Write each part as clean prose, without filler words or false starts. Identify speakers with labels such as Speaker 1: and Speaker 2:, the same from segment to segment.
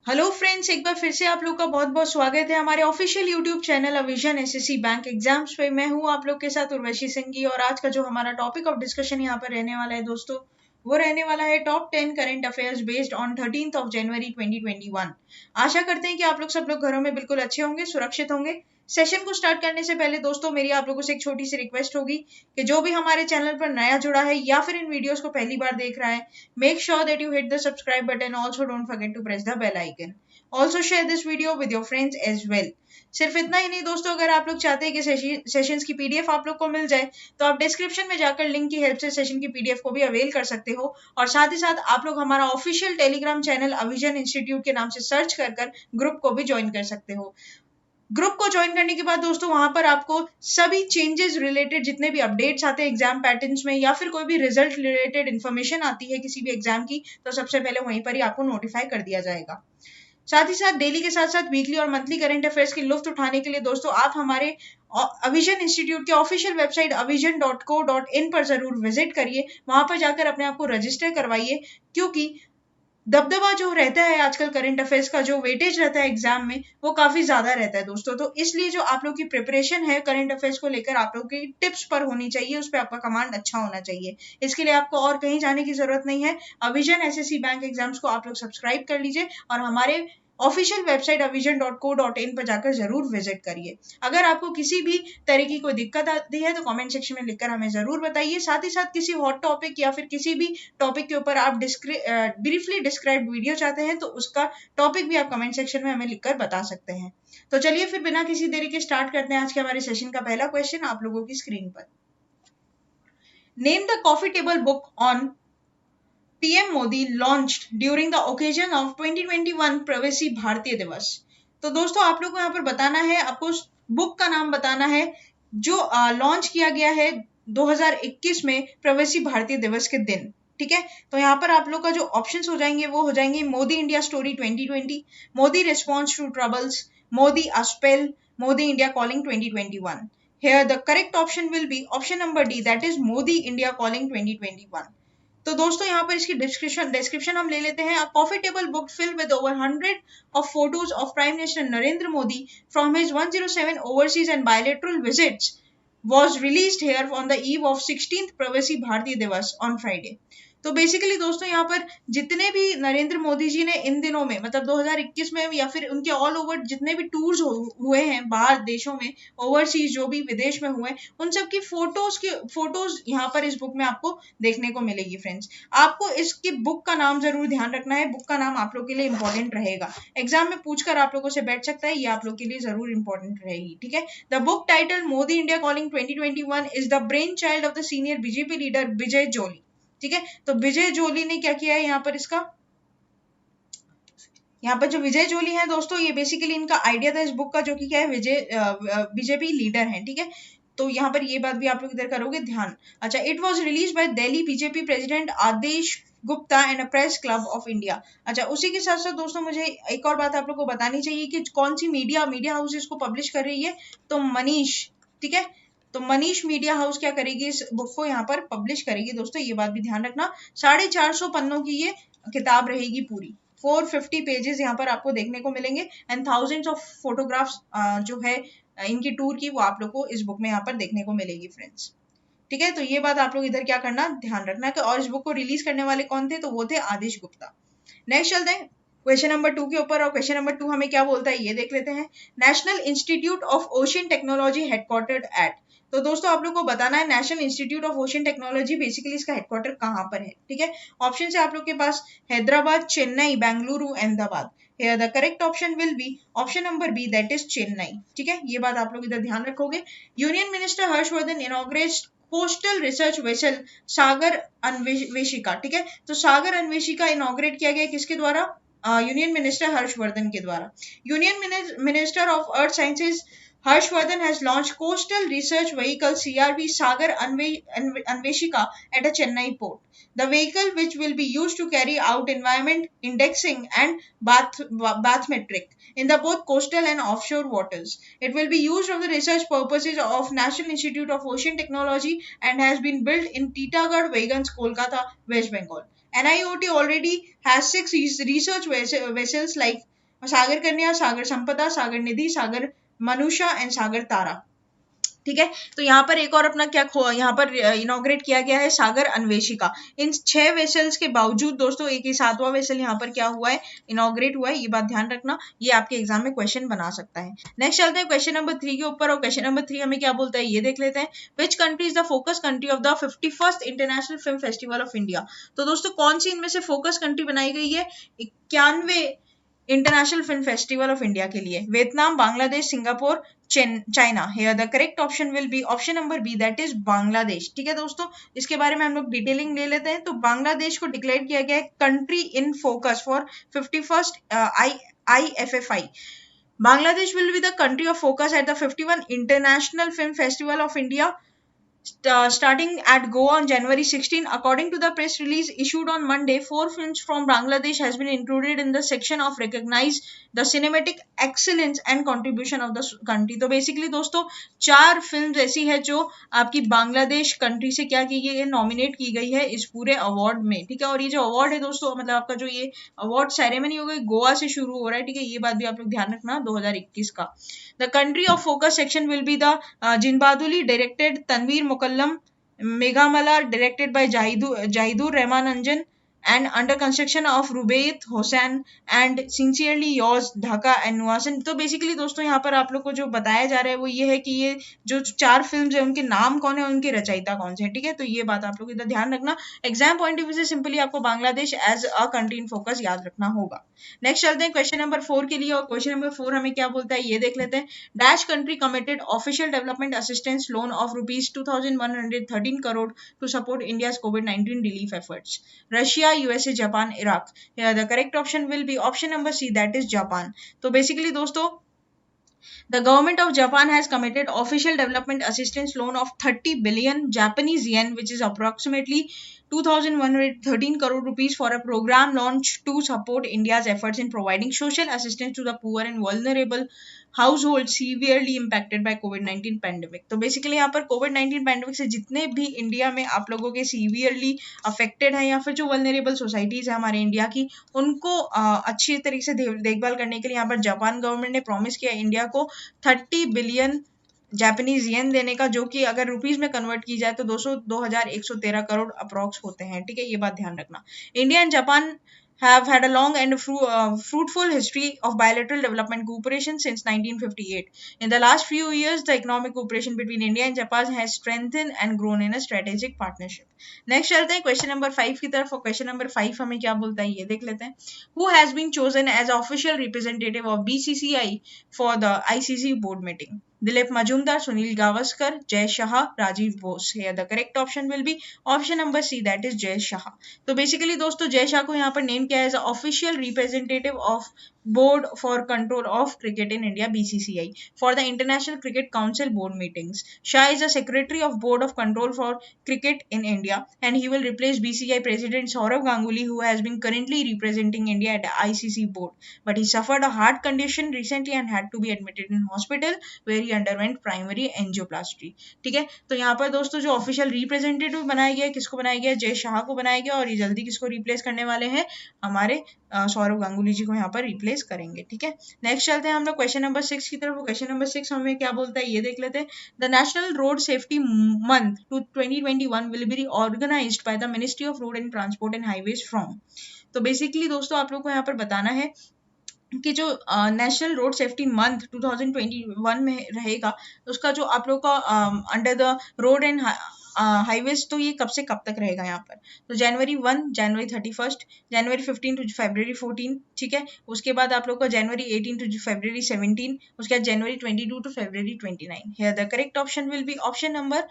Speaker 1: Hello friends, एक बार फिर से आप लोग का बहुत बहुत स्वागत है हमारे ऑफिशियल यूट्यूब चैनल अविजन एसएससी बैंक एग्जाम्स पे। मैं हूं आप लोग के साथ उर्वशी सिंह और आज का जो हमारा टॉपिक ऑफ डिस्कशन यहाँ पर रहने वाला है दोस्तों, वो रहने वाला है top 10 current affairs based on 13th of January 2021। आशा करते हैं कि आप सब लोग घरों में बिल्कुल अच्छे होंगे, सुरक्षित होंगे। सेशन को स्टार्ट करने से पहले दोस्तों मेरी आप लोगों से एक छोटी सी रिक्वेस्ट होगी कि जो भी हमारे चैनल पर नया जुड़ा है या फिर इन वीडियोस को पहली बार देख रहा है, make sure that you hit the subscribe button. Also don't forget to press the bell icon. Also share this video with your friends as well. सिर्फ इतना ही नहीं दोस्तों, अगर आप लोग चाहते हैं कि सेशंस की पीडीएफ आप लोग को मिल जाए तो आप डिस्क्रिप्शन में जाकर लिंक की हेल्प से सेशन की पीडीएफ को भी अवेल कर सकते हो। और साथ ही साथ आप लोग हमारा ऑफिशियल टेलीग्राम चैनल अविजन इंस्टीट्यूट के नाम से सर्च कर ग्रुप को भी ज्वाइन कर सकते हो। ग्रुप को ज्वाइन करने के बाद दोस्तों वहां पर आपको सभी चेंजेस रिलेटेड जितने भी अपडेट्स आते हैं एग्जाम पैटर्न्स में या फिर कोई भी रिजल्ट रिलेटेड इन्फॉर्मेशन आती है किसी भी एग्जाम की, तो सबसे पहले वहीं पर ही आपको नोटिफाई कर दिया जाएगा। साथ ही साथ डेली के साथ साथ वीकली और मंथली करंट अफेयर्स की लुफ्त उठाने के लिए दोस्तों आप हमारे अविजन इंस्टीट्यूट के ऑफिशियल वेबसाइट avision.co.in पर जरूर विजिट करिए। वहां पर जाकर अपने आप को रजिस्टर करवाइए, क्योंकि दबदबा जो रहता है आजकल करंट अफेयर्स का, जो वेटेज रहता है एग्जाम में, वो काफी ज्यादा रहता है दोस्तों। तो इसलिए जो आप लोग की प्रिपरेशन है करंट अफेयर्स को लेकर आप लोग की टिप्स पर होनी चाहिए, उस पर आपका कमांड अच्छा होना चाहिए। इसके लिए आपको और कहीं जाने की जरूरत नहीं है। अविजन एसएससी बैंक एग्जाम्स को आप लोग सब्सक्राइब कर लीजिए और हमारे ऑफिशियल वेबसाइट avision.co.in पर जाकर जरूर विजिट करिए। अगर आपको किसी भी तरह की कोई दिक्कत आती है तो कमेंट सेक्शन में लिखकर हमें जरूर बताइए। साथ ही साथ किसी हॉट टॉपिक या फिर किसी भी टॉपिक के ऊपर आप ब्रीफली डिस्क्राइब वीडियो चाहते हैं तो उसका टॉपिक भी आप कमेंट सेक्शन में हमें लिखकर बता सकते हैं। तो चलिए फिर बिना किसी देरी के स्टार्ट करते हैं आज के हमारे सेशन का पहला क्वेश्चन आप लोगों की स्क्रीन पर। Name the coffee table book on PM Modi launched during the occasion of 2021 प्रवासी भारतीय दिवस। तो दोस्तों आप लोग को यहाँ पर बताना है, आपको बुक का नाम बताना है जो लॉन्च किया गया है 2021 में प्रवासी भारतीय दिवस के दिन। ठीक है, तो यहाँ पर आप लोग का जो ऑप्शंस हो जाएंगे वो हो जाएंगे Modi India story 2020, Modi response to troubles, Modi a spell, Modi India calling 2021। Here the correct option will be option number D, that is Modi India Calling 2021। तो दोस्तों यहाँ पर इसकी डिस्क्रिप्शन हम ले लेते हैं। A coffee table book filled with over 100 of photos of Prime Minister Narendra Modi from his 107 overseas and bilateral visits was released here on the eve of 16th प्रवासी भारतीय दिवस on Friday। तो basically दोस्तों यहाँ पर जितने भी नरेंद्र मोदी जी ने इन दिनों में मतलब 2021 में या फिर उनके ऑल ओवर जितने भी टूर्स हुए हैं बाहर देशों में, ओवरसीज जो भी विदेश में हुए, उन सब की फोटोज यहाँ पर इस बुक में आपको देखने को मिलेगी। फ्रेंड्स आपको इसकी बुक का नाम जरूर ध्यान रखना है, बुक का नाम आप लोग के लिए इंपॉर्टेंट रहेगा, एग्जाम में पूछकर आप लोगों से बैठ सकता है, ये आप लोग के लिए जरूर इंपॉर्टेंट रहेगी। ठीक है, the book title Modi India calling 2021 is the brainchild of the senior BJP leader Vijay Jolly. ठीक है, तो विजय जोली ने क्या किया है यहाँ पर, इसका यहाँ पर जो विजय जोली है दोस्तों, ये बेसिकली इनका आइडिया था इस बुक का, जो कि क्या है बीजेपी लीडर है। ठीक है, तो यहाँ पर ये बात भी आप लोग इधर करोगे ध्यान। अच्छा, it was release by Delhi BJP president Adesh Gupta and a press club of India. अच्छा, उसी के साथ साथ दोस्तों मुझे एक और बात आप लोग को बतानी चाहिए कि कौन सी मीडिया हाउस इसको पब्लिश कर रही है, तो मनीष। ठीक है, तो मनीष मीडिया हाउस क्या करेगी, इस बुक को यहाँ पर पब्लिश करेगी दोस्तों, ये बात भी ध्यान रखना। 450 पन्नों की ये किताब रहेगी पूरी, 450 पेजेस यहाँ पर आपको देखने को मिलेंगे एंड थाउजेंड्स ऑफ फोटोग्राफ्स जो है इनकी टूर की, वो आप लोग को इस बुक में यहाँ पर देखने को मिलेगी फ्रेंड्स। ठीक है, तो ये बात आप लोग इधर क्या करना, ध्यान रखना कि और इस बुक को रिलीज करने वाले कौन थे, तो वो थे आदेश गुप्ता। नेक्स्ट चलते हैं क्वेश्चन नंबर 2 के ऊपर, और क्वेश्चन नंबर 2 हमें क्या बोलता है ये देख लेते हैं। National institute of ocean technology headquartered at. तो दोस्तों आप लोग को बताना है national institute of ocean technology basically इसका हेडक्वार्टर कहाँ पर है। ठीक है, ऑप्शन है आप लोग के पास Hyderabad, Chennai, Bengaluru, Ahmedabad. Here the correct option will be option number B, that is Chennai. ठीक है, ये बात आप लोग इधर ध्यान रखोगे। Union minister Harshvardhan inaugurates coastal research vessel Sagar Anveshika. ठीक है, तो सागर अन्वेषिका इनॉग्रेट किया गया किसके द्वारा, यूनियन मिनिस्टर हर्षवर्धन के द्वारा। Union minister of earth sciences Harshvardhan has launched Coastal Research Vehicle CRV Sagar Anveshika at a Chennai port. The vehicle, which will be used to carry out environment indexing and bathymetric in the both coastal and offshore waters. It will be used for the research purposes of National Institute of Ocean Technology and has been built in Titagarh Wagons, Kolkata, West Bengal. NIOT already has 6 research vessels like सागर कन्या, सागर संपदा, सागर निधि, सागर Manusha and सागर तारा। ठीक है, तो यहाँ पर एक और अपना क्या यहाँ पर इनॉग्रेट किया गया है सागर अन्वेषिका। इन 6 वेसल्स के बावजूद दोस्तों एक ही 7वां वेसल यहाँ पर क्या हुआ है, इनॉग्रेट हुआ है। ये बात ध्यान रखना, ये आपके एग्जाम में क्वेश्चन बना सकता है। नेक्स्ट चलते हैं क्वेश्चन नंबर 3 के ऊपर, और क्वेश्चन नंबर 3 हमें क्या बोलता है ये देख लेते हैं। Which country is the focus country of the 51st international film festival of India. तो दोस्तों कौन सी इनमें से फोकस कंट्री बनाई गई है 91 international film festival of India के लिए? Vietnam, Bangladesh, Singapore, China. Here the correct option will be option number B, that is Bangladesh. ठीक है दोस्तों, इसके बारे में हम लोग डिटेलिंग ले लेते हैं। तो बांग्लादेश को डिक्लेयर किया गया है country in focus for 51st IFFI। Bangladesh will be the country of focus at the 51 International Film Festival of India starting at Goa on January 16. According to the press release issued on Monday, 4 films from Bangladesh has been included in the section of recognize the cinematic excellence and contribution of the country. तो basically दोस्तों 4 film ऐसी है जो आपकी Bangladesh country से क्या की गई है, नॉमिनेट की गई है इस पूरे अवार्ड में। ठीक है, और ये जो अवार्ड है दोस्तों, मतलब आपका जो ये अवार्ड सेरेमनी हो गई गोवा से शुरू हो रहा है। ठीक है, ये बात भी आप लोग ध्यान रखना 2021 का। The country of focus section will be the Jibondhuli directed Tanvir Mokammel, Meghmallar directed by Zahidur Rahman Anjan, and under construction of Rubaiyat Hossain and sincerely yours Dhaka and नुआसन। तो बेसिकली दोस्तों यहाँ पर आप लोग को जो बताया जा रहा है वो ये है कि ये जो 4 फिल्म्स है उनके नाम कौन है, उनके रचयिता कौन से हैं। ठीक है, तो ये बात आप लोग इधर ध्यान रखना। एग्जाम पॉइंट ऑफ व्यू से सिंपली आपको Bangladesh as a country in focus याद रखना होगा। नेक्स्ट चलते हैं क्वेश्चन नंबर 4 के लिए, और क्वेश्चन नंबर 4 हमें क्या बोलता है ये देख लेते हैं। Dash country committed official development assistance loan of ₹2113 crore to support India's कोविड-19 relief efforts. Russia, USA, Japan, Iraq. The correct option will be option number C, that is Japan. तो बेसिकली दोस्तों the government of Japan has committed official development assistance loan of 30 billion Japanese yen, which is approximately 2113 crore rupees for a program launched to support India's efforts in providing social assistance to the poor and vulnerable households severely impacted by COVID-19 pandemic। तो basically यहाँ पर COVID-19 pandemic से जितने भी India में आप लोगों के सीवियरली अफेक्टेड है या फिर जो वल्नरेबल सोसाइटीज है हमारे इंडिया की, उनको अच्छी तरीके से देखभाल करने के लिए यहाँ पर जापान गवर्नमेंट ने प्रॉमिस किया इंडिया को 30 बिलियन जापानीज येन देने का, जो कि अगर रुपीज में कन्वर्ट की जाए तो 2113 करोड़ अप्रॉक्स होते हैं। ठीक है, ये बात ध्यान रखना। India and Japan have had a long and fruitful history of bilateral development cooperation since 1958. In the last few years, the economic cooperation between India and Japan has strengthened and grown in a strategic partnership. Next चलते हैं question number 5 की तरफ, और question number 5 हमें क्या बोलता है ये देख लेते हैं। Who has been chosen as official representative of BCCI for the ICC board meeting? Dilip Majumdar, Sunil Gavaskar, Jay Shah, Rajiv Bose. Here the correct option will be option number C, that is Jay Shah. तो बेसिकली दोस्तों जय शाह को यहाँ पर नेम किया है as official representative of board for control of cricket in India BCCI for the International Cricket Council board meetings. Shah is the secretary of board of control for cricket in India, and he will replace BCCI president Sourav Ganguly, who has been currently representing India at the ICC board, but he suffered a heart condition recently and had to be admitted in hospital where he underwent primary angioplasty. ठीक है, तो यहाँ पर दोस्तों जो official representative बनाया गया है, किसको बनाया गया है, जय शाह को बनाया गया, और ये जल्दी किसको रिप्लेस करने वाले हैं, हमारे सौरव गांगुली जी को यहाँ पर रिप्लेस करेंगे। ठीक है, नेक्स्ट चलते हैं हम लोग क्वेश्चन नंबर 6 की तरफ। क्वेश्चन नंबर 6 हमें क्या बोलता है ये देख लेते हैं। The national road safety month 2021 will be organised by the ministry of road and transport and highways from. तो बेसिकली दोस्तों आप लोग को यहाँ पर बताना है कि जो नेशनल रोड सेफ्टी मंथ 2021 में रहेगा, उसका जो आप लोग का under the road and highways, तो ये कब से कब तक रहेगा यहाँ पर। तो जनवरी 1, जनवरी 31, जनवरी 15 टू फरवरी 14। ठीक है, उसके बाद आप लोग का जनवरी 18 टू फरवरी 17, उसके बाद जनवरी 22 टू फरवरी 29। Here the correct option will be option number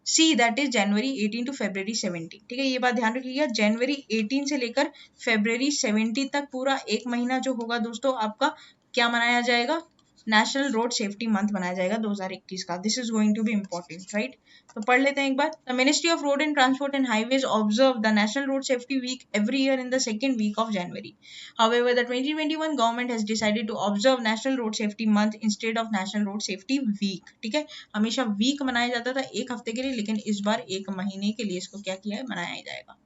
Speaker 1: C, that is January 18 to February 17। ठीक है, ये बात ध्यान रखिएगा, जनवरी 18 से लेकर फरवरी 17 तक पूरा एक महीना जो होगा दोस्तों आपका क्या मनाया जाएगा, नेशनल रोड सेफ्टी मंथ मनाया जाएगा 2021 का। This is going to be important, right. तो पढ़ लेते हैं एक बार। The ministry of road and transport and highways observe the national road safety week every year in the second week of January. However, the 2021 government has decided to observe National Road Safety Month instead of National Road Safety Week। ठीक है, हमेशा week मनाया जाता था एक हफ्ते के लिए, लेकिन इस बार एक महीने के लिए इसको क्या किया है, मनाया जाएगा।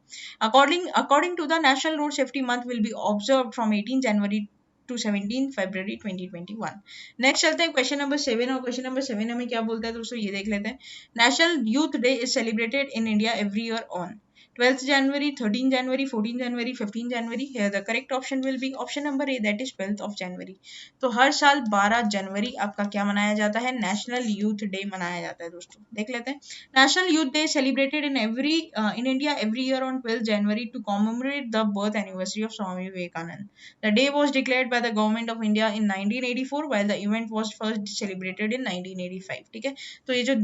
Speaker 1: According to the National Road Safety Month will be observed from 18 January to 17 February 2021. Next चलते हैं क्वेश्चन नंबर 7 और क्वेश्चन नंबर 7 हमें क्या बोलता है दोस्तों, ये देख लेते हैं. National youth day is celebrated in India every year on 12th January, 13th January, 14th January, 15th January. Here the correct option will be option number A, that is 12th of January. तो हर साल 12 जनवरी आपका क्या मनाया जाता है, national youth day मनाया जाता है दोस्तों. देख लेते हैं. National youth day celebrated in India every year on 12th January to commemorate the birth anniversary of Swami Vivekanand. The day was declared by the government of India in 1984 while the event was first celebrated in 1985. ठीक है, तो ये जो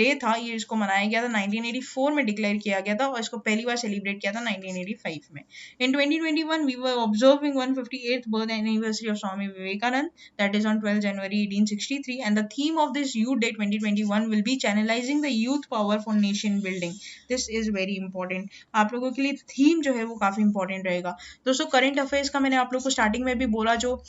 Speaker 1: day था ये इसको मनाया गया था 1984 में डिक्लेयर किया गया था और इसको पहली बार सेलिब्रेट किया था 1985 में. In 2021 we were observing 158th birth anniversary of Swami Vivekanand, that is on 12 January 1863, and the theme of this Youth Day 2021 will be channelizing the youth power for nation building. This is very important. आप लोगों के लिए theme जो है वो काफी important रहेगा दोस्तों. करंट अफेयर्स का मैंने आप लोगों को स्टार्टिंग में भी बोला, जो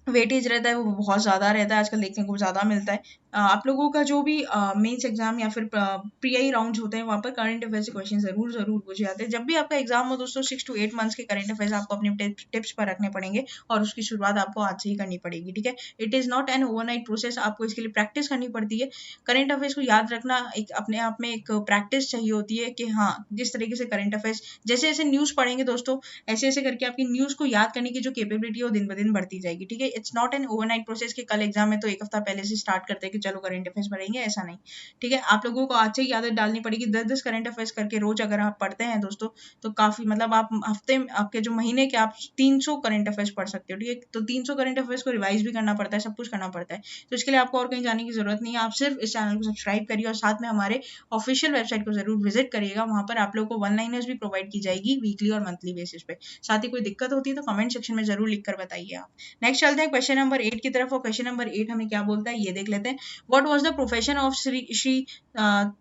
Speaker 1: वेटेज रहता है वो बहुत ज़्यादा रहता है, आजकल देखने को ज़्यादा मिलता है. आप लोगों का जो भी मेंस एग्जाम या फिर प्री राउंड होते हैं वहाँ पर करंट अफेयर्स के क्वेश्चन जरूर पूछे जाते हैं. जब भी आपका एग्जाम हो दोस्तों 6 to 8 मंथ्स के करंट अफेयर्स आपको अपने टिप्स पर रखने पड़ेंगे और उसकी शुरुआत आपको आज से ही करनी पड़ेगी. ठीक है, it is not an overnight process, आपको इसके लिए प्रैक्टिस करनी पड़ती है. करंट अफेयर्स को याद रखना एक अपने आप में एक प्रैक्टिस चाहिए होती है कि हाँ जिस तरीके से करंट अफेयर्स जैसे जैसे न्यूज़ पढ़ेंगे दोस्तों ऐसे ऐसे करके आपकी न्यूज़ को याद करने की जो कैपेबिलिटी है वो दिन ब दिन बढ़ती जाएगी. ठीक है, it's not an overnight process कि कल एग्जाम है तो एक हफ्ता पहले से स्टार्ट करते हैं कि चलो करंट अफेयर्स पढ़ेंगे, ऐसा नहीं. ठीक है, आप लोगों को आज से ही आदत डालनी पड़ेगी. 10 करंट अफेयर्स करके रोज अगर आप पढ़ते हैं दोस्तों तो काफी मतलब आप हफ्ते में आपके जो महीने के आप 300 करंट अफेयर्स पढ़ सकते हो. ठीक है, तो 300 करंट अफेयर्स को रिवाइज भी करना पड़ता है, सब कुछ करना पड़ता है. तो इसके लिए आपको और कहीं जाने की जरूरत नहीं है, आप सिर्फ इस चैनल को सब्सक्राइब करिए और साथ में हमारे ऑफिशियल वेबसाइट को जरूर विजिट करिएगा. वहां पर आप लोगों को वन लाइनर्स भी प्रोवाइड की जाएगी वीकली और मंथली बेसिस पे. साथ ही कोई दिक्कत होती है तो कमेंट सेक्शन में जरूर लिखकर बताइए आप. नेक्स्ट चलते हैं क्वेश्चन नंबर 8 की तरफ और क्वेश्चन नंबर 8 हमें क्या बोलता है ये देख लेते हैं. What was the profession of Shri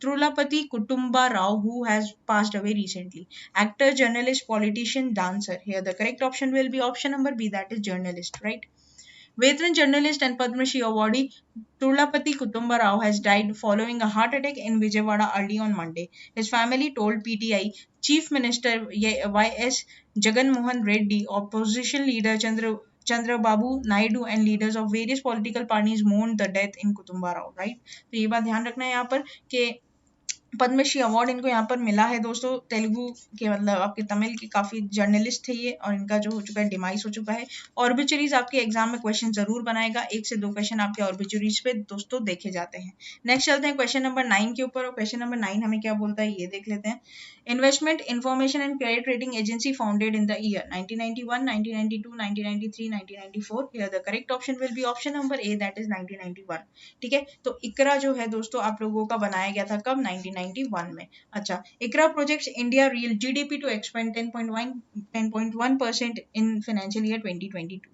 Speaker 1: Trullapati Kutumba Rao, who has passed away recently? Actor, journalist, politician, dancer. Here the correct option will be option number B, that is journalist, right? Veteran journalist and Padma Shri awardee Trullapati Kutumba Rao has died following a heart attack in Vijayawada early on Monday. His family told PTI. Chief Minister Y.S. Jagan Mohan Reddy, opposition leader Chandrababu Naidu and leaders of various political parties mourned the death in Kutumba Rao, right? तो ये बात ध्यान रखना है यहाँ पर कि Padmashri award इनको यहाँ पर मिला है दोस्तों. तेलुगु के मतलब आपके तमिल के काफी जर्नलिस्ट थे ये और इनका जो हो चुका है डिमाइस हो चुका है. ऑर्बिचुरीज आपके एग्जाम में क्वेश्चन जरूर बनाएगा, 1 से 2 क्वेश्चन आपके ऑर्बिचुरीज पे दोस्तों देखे जाते हैं. नेक्स्ट चलते हैं क्वेश्चन नंबर 9 के ऊपर और क्वेश्चन नंबर 9 हमें क्या बोलता है ये देख लेते हैं. Investment information and credit rating agency founded in the year 1991, 1992, 1993, 1994. Here the correct option will be option number A, that is 1991. ठीक है, तो इकरा जो है दोस्तों आप लोगों का बनाया गया था कब, 1991 में. अच्छा, ICRA projects India real GDP to expand 10.1% in financial year 2022.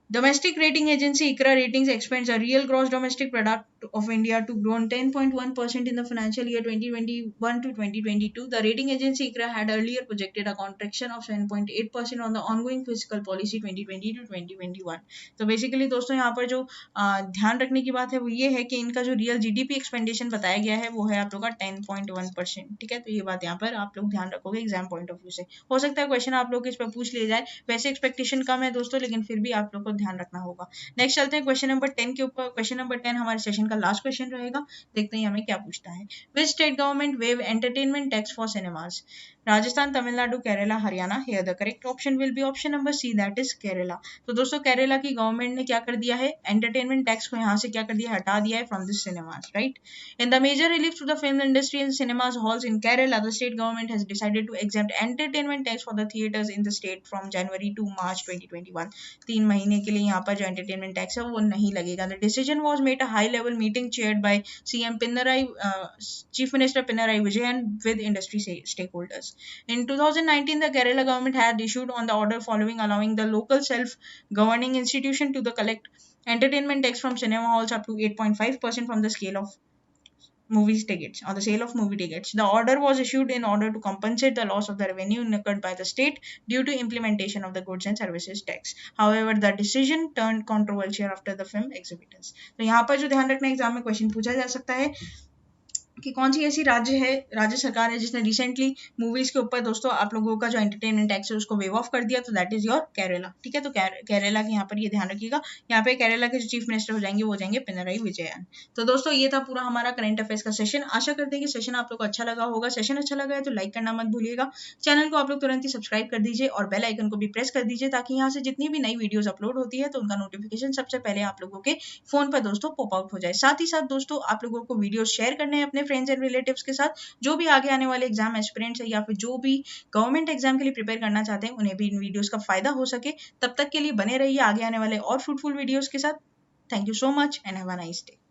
Speaker 1: Domestic rating agency ICRA Ratings expects a real gross domestic product of India to grow 10.1% in the financial year 2021 to 2022. The rating agency ICRA had earlier projected a contraction of 7.8% on the ongoing fiscal policy 2020 to 2021. तो basically दोस्तों यहाँ पर जो ध्यान रखने की बात है वो ये है कि इनका जो रियल जीडीपी एक्सपेंडिशन बताया गया है वो है आप लोग का 10.1%. ठीक है, तो ये बात यहाँ पर आप लोग ध्यान रखोगे एग्जाम पॉइंट ऑफ व्यू से. हो सकता है क्वेश्चन आप लोग इस पर पूछ लिया जाए, वैसे एक्सपेक्टेशन कम है दोस्तों लेकिन फिर भी आप लोग को ध्यान रखना होगा. नेक्स्ट चलते हैं क्वेश्चन नंबर 10 के ऊपर. क्वेश्चन नंबर 10 हमारे सेशन का लास्ट क्वेश्चन रहेगा, देखते हैं हमें क्या पूछता है. Which state government waive entertainment tax for cinemas? Rajasthan, Tamil Nadu, Kerala, Haryana. Here the correct option will be option number C, that is Kerala. तो दोस्तों केरला की गवर्नमेंट ने क्या कर दिया है, एंटरटेनमेंट टैक्स को यहाँ से क्या कर दिया है, हटा दिया है from this cinemas, right. In the major relief to the film industry in cinemas halls in Kerala, the state government has decided to exempt entertainment tax for the theatres in the state from January to March 2021. 3 महीने के लिए यहाँ पर जो entertainment tax है वो नहीं लगेगा. The decision was made a high level meeting chaired by CM Pinarayi, chief minister Pinarayi Vijayan with industry stakeholders. In 2019, the Kerala government had issued on the order following allowing the local self-governing institution to the collect entertainment tax from cinema halls up to 8.5% from the scale of movies tickets or the sale of movie tickets. The order was issued in order to compensate the loss of the revenue incurred by the state due to implementation of the goods and services tax. However, the decision turned controversial after the film exhibitors. तो यहाँ पर जो ध्यान रखना exam में question पूछा जा सकता है, कि कौन सी ऐसी राज्य सरकार है जिसने रिसेंटली मूवीज के ऊपर दोस्तों आप लोगों का जो एंटरटेनमेंट टैक्स है उसको वेव ऑफ कर दिया, तो दैट इज योर केरला। ठीक है, तो केरला के यहाँ पर ये ध्यान रखिएगा। यहाँ पे केरला के जो चीफ मिनिस्टर हो जाएंगे वो हो जाएंगे पिनराई विजयन। तो दोस्तों ये था पूरा हमारा करंट अफेयर्स का सेशन। आशा करते हैं कि सेशन आप लोग को अच्छा लगा होगा। सेशन अच्छा लगा है तो लाइक करना मत भूलिएगा। चैनल को आप लोग तुरंत ही सब्सक्राइब कर दीजिए और बेल आइकन को भी प्रेस कर दीजिए, ताकि यहाँ से जितनी भी नई वीडियोस अपलोड होती है तो उनका नोटिफिकेशन सबसे पहले आप लोगों के फोन पर दोस्तों पॉप आउट हो जाए। साथ ही साथ दोस्तों आप लोगों को वीडियो शेयर करने हैं अपने फ्रेंड्स एंड रिलेटिव्स के साथ, जो भी आगे आने वाले एग्जाम एस्पिरेंट्स है या फिर जो भी गवर्नमेंट एग्जाम के लिए प्रिपेयर करना चाहते हैं, उन्हें भी इन वीडियोस का फायदा हो सके। तब तक के लिए बने रहिए आगे आने वाले और फ्रूटफुल वीडियोस के साथ। Thank you so much and have a nice day.